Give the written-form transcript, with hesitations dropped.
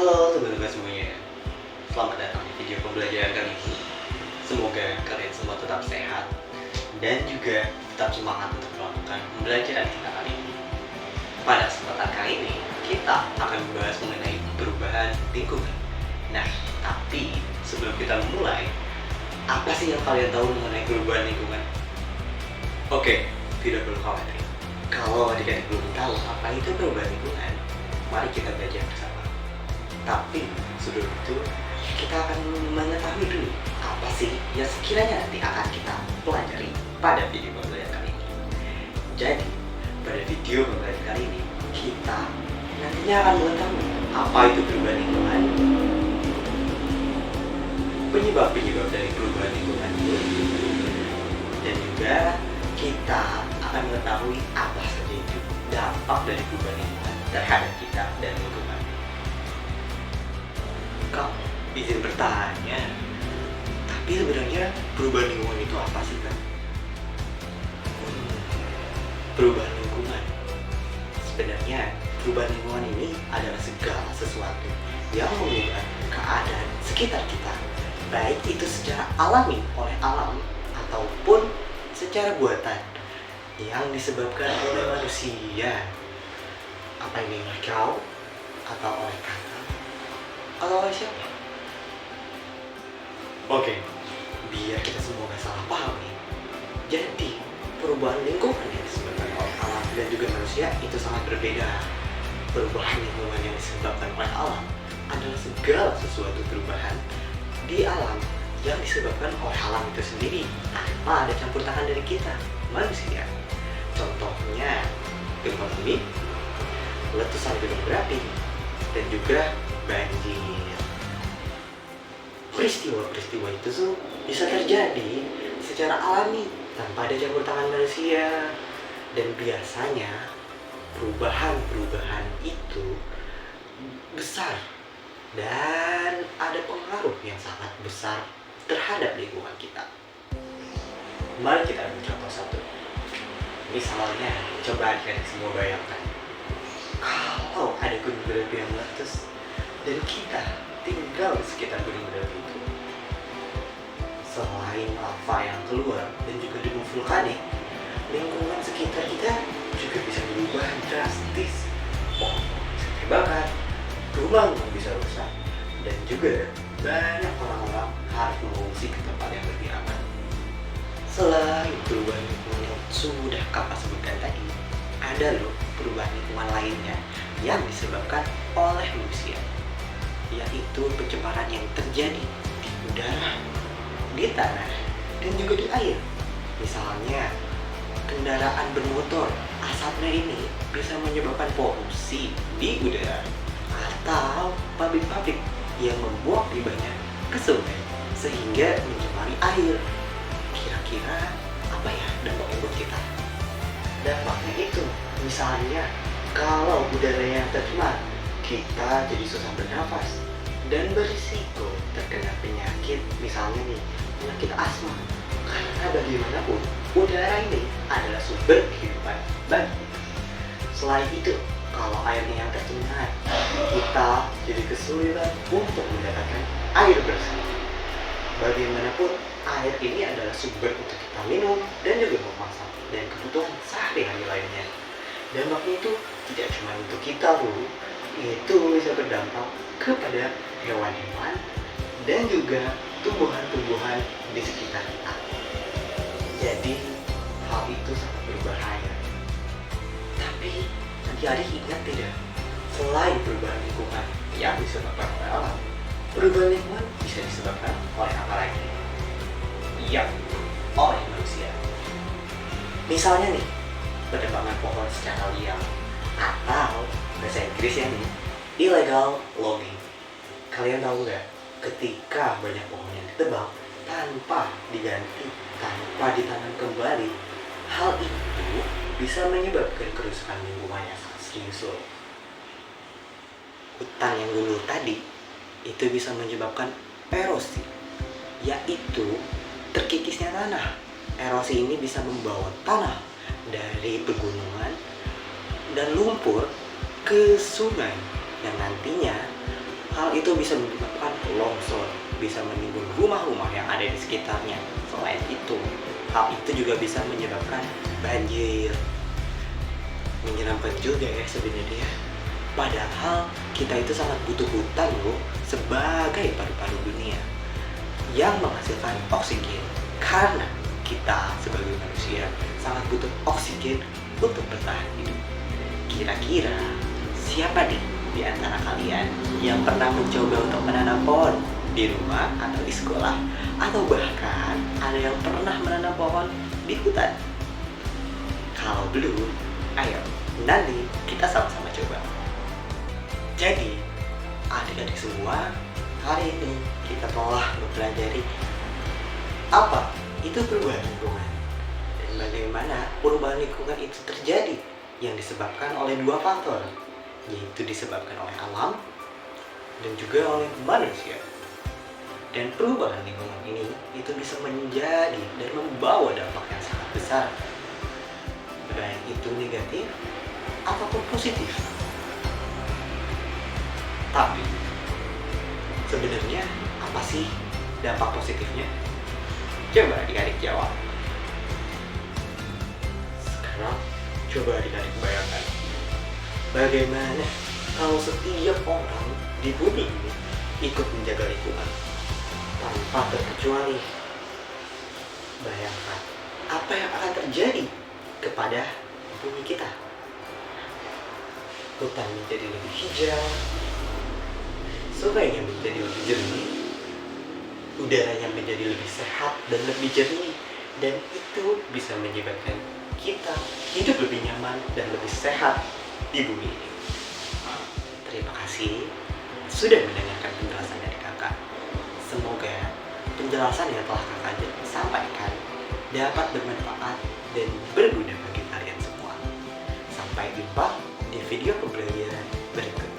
Halo teman-teman semuanya, selamat datang di video pembelajaran kali ini. Semoga kalian semua tetap sehat dan juga tetap semangat untuk melakukan pembelajaran kita kali ini. Pada kesempatan kali ini, kita akan membahas mengenai perubahan lingkungan. Nah, tapi sebelum kita memulai, apa sih yang kalian tahu mengenai perubahan lingkungan? Oke, tidak perlu khawatir. Kalau adik-adik belum tahu apa itu perubahan lingkungan, mari kita belajar bersama. Tapi sebelum itu, kita akan mengetahui dulu apa sih yang sekiranya nanti akan kita pelajari pada video pembelajaran kali ini. Jadi, pada video pembelajaran kali ini, kita nantinya akan mengetahui apa itu perubahan lingkungan, penyebab-penyebab dari perubahan lingkungan itu, dan juga kita akan mengetahui apa saja itu dampak dari perubahan lingkungan terhadap kita dan lingkungan. Kak, izin bertanya, tapi sebenarnya perubahan lingkungan itu apa sih, Kak? Perubahan lingkungan. Sebenarnya, perubahan lingkungan ini adalah segala sesuatu yang mengubah keadaan sekitar kita, baik itu secara alami oleh alam ataupun secara buatan yang disebabkan oleh manusia. Apa ini oleh kau atau oleh kakak? Atau oleh siapa? Oke, biar kita semua gak salah paham nih. Jadi, perubahan lingkungan yang disebabkan oleh alam dan juga manusia itu sangat berbeda. Perubahan lingkungan yang disebabkan oleh alam adalah segala sesuatu perubahan di alam yang disebabkan oleh alam itu sendiri tanpa ada campur tangan dari kita, manusia. Contohnya, gempa bumi, letusan gunung berapi, dan juga banjir. Peristiwa-peristiwa itu tuh bisa terjadi secara alami tanpa ada campur tangan manusia, dan biasanya perubahan-perubahan itu besar dan ada pengaruh yang sangat besar terhadap lingkungan kita. Mari kita ambil contoh satu. Misalnya, coba adik-adik semua bayangkan kalau ada gunung berapi yang meletus dan kita tinggal di sekitar gunung berapi itu. Selain lava yang keluar dan juga debu vulkanik, lingkungan sekitar kita juga bisa berubah drastis. Pohon bisa terbakar, rumah bisa rusak, dan juga banyak orang-orang harus mengungsi ke tempat yang lebih aman. Selain perubahan lingkungan yang sudah kakak sebutkan tadi, ada loh perubahan lingkungan lainnya yang disebabkan oleh manusia, yaitu pencemaran yang terjadi di udara, di tanah, dan juga di air. Misalnya, kendaraan bermotor, asapnya ini bisa menyebabkan polusi di udara, atau pabrik-pabrik yang membuang limbahnya ke sungai sehingga mencemari air. Kira-kira apa ya dampaknya buat kita? Dampaknya itu, misalnya kalau udaranya tercemar, kita jadi susah bernafas dan berisiko terkena penyakit, misalnya nih penyakit asma. Karena bagaimanapun udara ini adalah sumber kehidupan bagi kita. Selain itu, kalau airnya yang tercemar, kita jadi kesulitan untuk mendapatkan air bersih. Bagaimanapun air ini adalah sumber untuk kita minum dan juga memasak dan kebutuhan sehari-hari lainnya. Dampaknya itu tidak cuma untuk kita loh, itu bisa berdampak kepada hewan-hewan dan juga tumbuhan-tumbuhan di sekitar kita. Jadi hal itu sangat berbahaya. Tapi adik-adik ingat tidak, selain perubahan lingkungan yang disebabkan oleh alam, perubahan lingkungan bisa disebabkan oleh apa lagi? Iya, oleh manusia. Misalnya nih, penebangan pohon secara liar, atau bahasa Inggrisnya nih, illegal logging. Kalian tahu nggak, ketika banyak pohon yang ditebang tanpa diganti, tanpa ditanam kembali, hal itu bisa menyebabkan kerusakan lingkungan yang sangat serius loh. Hutan yang gundul tadi itu bisa menyebabkan erosi, yaitu terkikisnya tanah. Erosi ini bisa membawa tanah dari pegunungan dan lumpur ke sungai yang nantinya Hal itu bisa menyebabkan longsor, bisa menimbun rumah-rumah yang ada di sekitarnya. Selain itu, hal itu juga bisa menyebabkan banjir. Menyeramkan juga ya sebenarnya. Padahal kita itu sangat butuh hutan loh sebagai paru-paru dunia yang menghasilkan oksigen. Karena kita sebagai manusia sangat butuh oksigen untuk bertahan hidup. Kira-kira siapa nih di antara kalian yang pernah mencoba untuk menanam pohon di rumah atau di sekolah, atau bahkan ada yang pernah menanam pohon di hutan? Kalau belum, ayo nanti kita sama-sama coba. Jadi, adik-adik semua, hari ini kita telah mempelajari apa itu perubahan lingkungan dan bagaimana perubahan lingkungan itu terjadi yang disebabkan oleh dua faktor, yaitu disebabkan oleh alam dan juga oleh manusia. Dan perubahan lingkungan ini itu bisa menjadi dan membawa dampak yang sangat besar, baik itu negatif ataupun positif. Tapi sebenarnya apa sih dampak positifnya? Coba adik-adik jawab. Sekarang coba adik-adik bayangkan, bagaimana kalau setiap orang di bumi ini ikut menjaga lingkungan tanpa terkecuali? Bayangkan apa yang akan terjadi kepada bumi kita. Hutan menjadi lebih hijau, sungainya menjadi lebih jernih, udaranya menjadi lebih sehat dan lebih jernih, dan itu bisa menyebabkan kita hidup lebih nyaman dan lebih sehat di bumi ini. Terima kasih sudah mendengarkan penjelasan dari kakak. Semoga penjelasan yang telah kakak sampaikan dapat bermanfaat dan berguna bagi kalian semua. Sampai jumpa di video pembelajaran berikutnya.